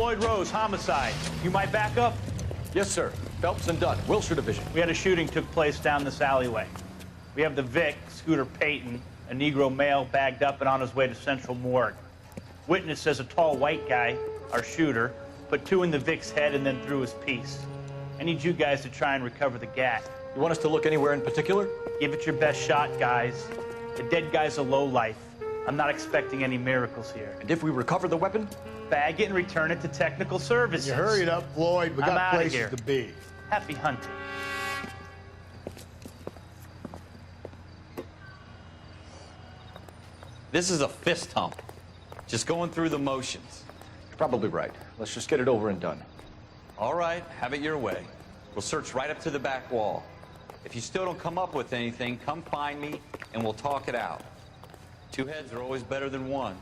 Floyd Rose, homicide. You might back up? Yes, sir. Phelps and Dunn, Wilshire Division. We had a shooting took place down this alleyway. We have the Vic, Scooter Payton, a Negro male bagged up and on his way to Central Morgue. Witness says a tall white guy, our shooter, put 2 in the Vic's head and then threw his piece. I need you guys to try and recover the gat. You want us to look anywhere in particular? Give it your best shot, guys. The dead guy's a lowlife. I'm not expecting any miracles here. And if we recover the weapon? Bag it and return it to technical services. You hurry it up, Floyd. We got places here. to be. Happy hunting. This is a fist hump. Just going through the motions. You're probably right. Let's just get it over and done. All right, have it your way. We'll search right up to the back wall. If you still don't come up with anything, come find me and we'll talk it out. 2 heads are always better than 1.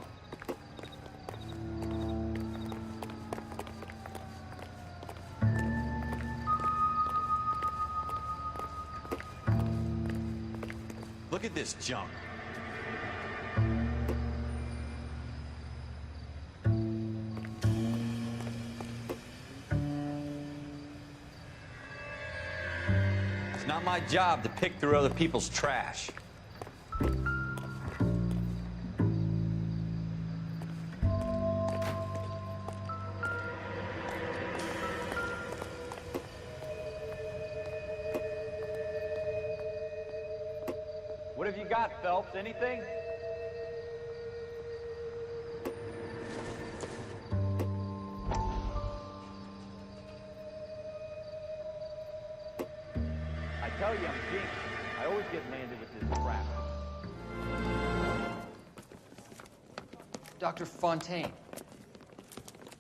Look at this junk. It's not my job to pick through other people's trash. What have you got, Phelps? Anything? I tell you, I'm jinxed. I always get landed with this crap. Dr. Fontaine,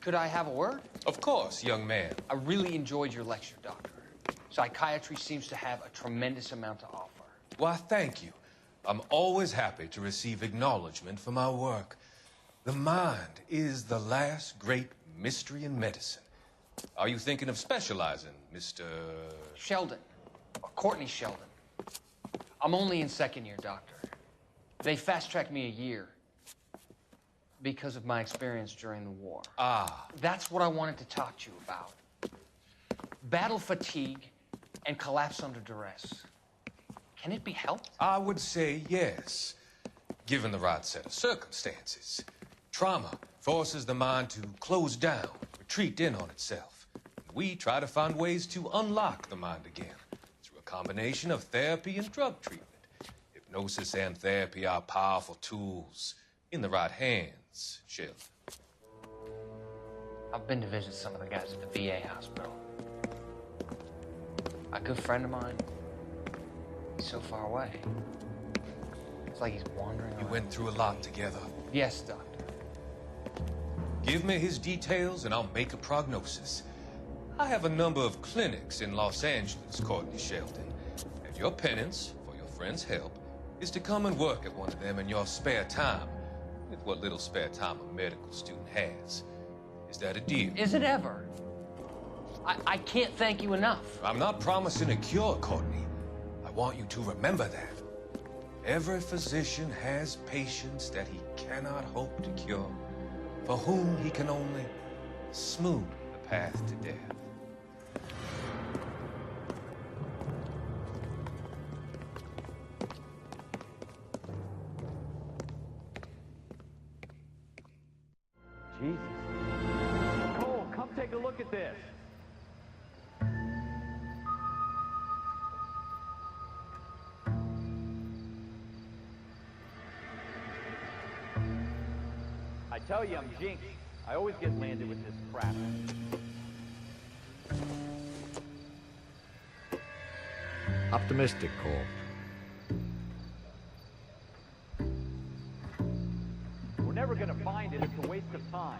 could I have a word? Of course, young man. I really enjoyed your lecture, Doctor. Psychiatry seems to have a tremendous amount to offer. Why, thank you. I'm always happy to receive acknowledgement for my work. The mind is the last great mystery in medicine. Are you thinking of specializing, Mr. Sheldon, or Courtney Sheldon. I'm only in 2nd year, Doctor. They fast-tracked me a year because of my experience during the war. Ah. That's what I wanted to talk to you about. Battle fatigue and collapse under duress. Can it be helped? I would say yes, given the right set of circumstances. Trauma forces the mind to close down, retreat in on itself. We try to find ways to unlock the mind again through a combination of therapy and drug treatment. Hypnosis and therapy are powerful tools in the right hands, Sheldon. I've been to visit some of the guys at the VA hospital. A good friend of mine, he's so far away. It's like he's wandering You around. went through a lot together. Yes, Doctor. Give me his details and I'll make a prognosis. I have a number of clinics in Los Angeles, Courtney Sheldon. And your penance, for your friend's help, is to come and work at one of them in your spare time, with what little spare time a medical student has. Is that a deal? Is it ever? I can't thank you enough. I'm not promising a cure, Courtney. I want you to remember that. Every physician has patients that he cannot hope to cure, for whom he can only smooth the path to death. Jesus. Cole, come take a look at this. I tell you, I'm jinxed. I always get landed with this crap. Optimistic, Cole. We're never gonna find it. It's a waste of time.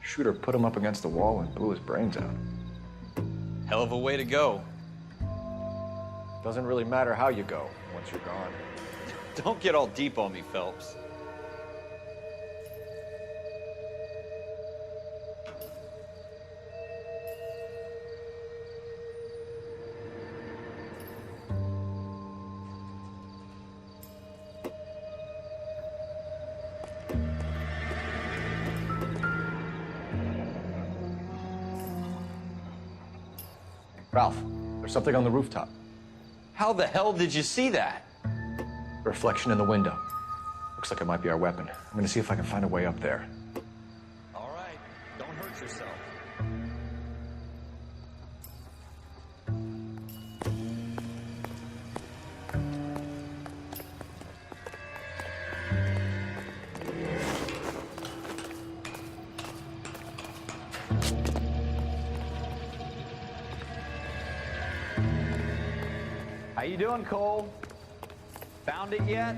Shooter put him up against the wall and blew his brains out. Hell of a way to go. Doesn't really matter how you go once you're gone. Don't get all deep on me, Phelps. Ralph, there's something on the rooftop. How the hell did you see that? Reflection in the window. Looks like it might be our weapon. I'm gonna see if I can find a way up there. All right, don't hurt yourself. How you doing, Cole? Found it yet?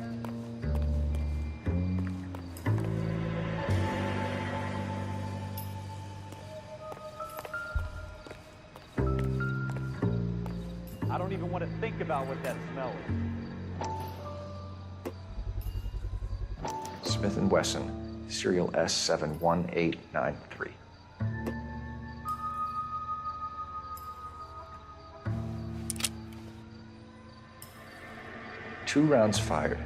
I don't even want to think about what that smell is. Smith & Wesson, serial S71893. Two rounds fired,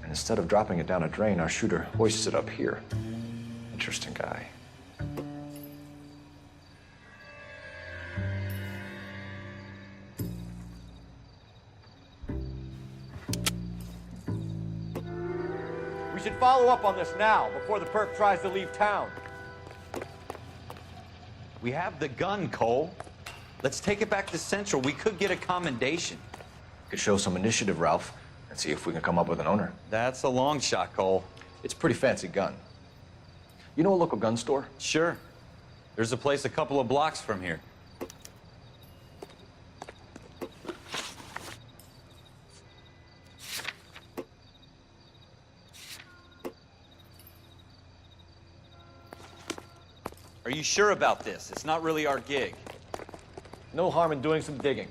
and instead of dropping it down a drain, our shooter hoists it up here. Interesting guy. We should follow up on this now, before the perp tries to leave town. We have the gun, Cole. Let's take it back to Central. We could get a commendation. Could show some initiative, Ralph, and see if we can come up with an owner. That's a long shot, Cole. It's a pretty fancy gun. You know a local gun store? Sure. There's a place a couple of blocks from here. Are you sure about this? It's not really our gig. No harm in doing some digging.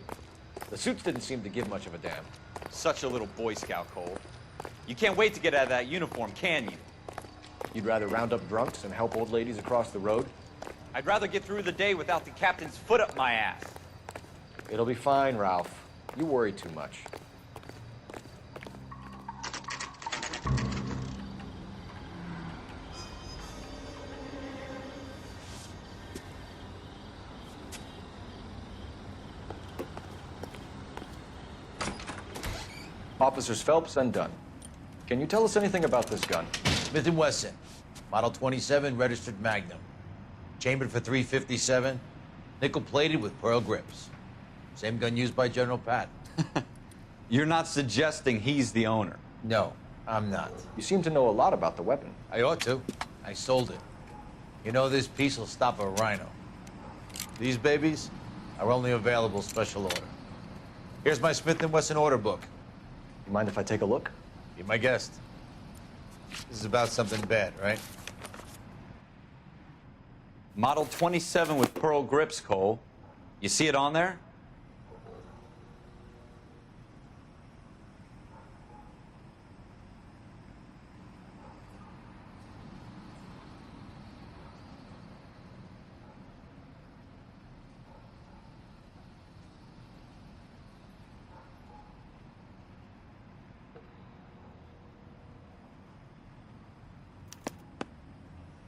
The suits didn't seem to give much of a damn. Such a little Boy Scout, Cole. You can't wait to get out of that uniform, can you? You'd rather round up drunks and help old ladies across the road? I'd rather get through the day without the captain's foot up my ass. It'll be fine, Ralph. You worry too much. Officers Phelps and Dunn. Can you tell us anything about this gun? Smith & Wesson, Model 27, registered Magnum. Chambered for .357, nickel-plated with pearl grips. Same gun used by General Patton. You're not suggesting he's the owner? No, I'm not. You seem to know a lot about the weapon. I ought to. I sold it. You know, this piece will stop a rhino. These babies are only available special order. Here's my Smith & Wesson order book. You mind if I take a look? Be my guest. This is about something bad, right? Model 27 with pearl grips, Cole. You see it on there?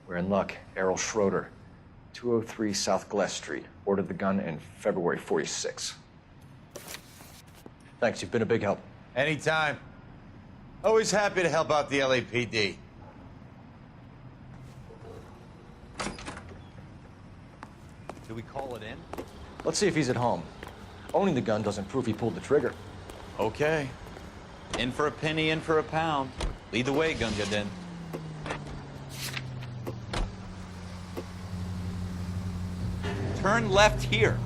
We're in luck. Errol Schroeder, 203 South Glass Street. Ordered the gun in February '46. Thanks, you've been a big help. Anytime. Always happy to help out the LAPD. Do we call it in? Let's see if he's at home. Owning the gun doesn't prove he pulled the trigger. Okay. In for a penny, in for a pound. Lead the way, Gunga Din. Turn left here.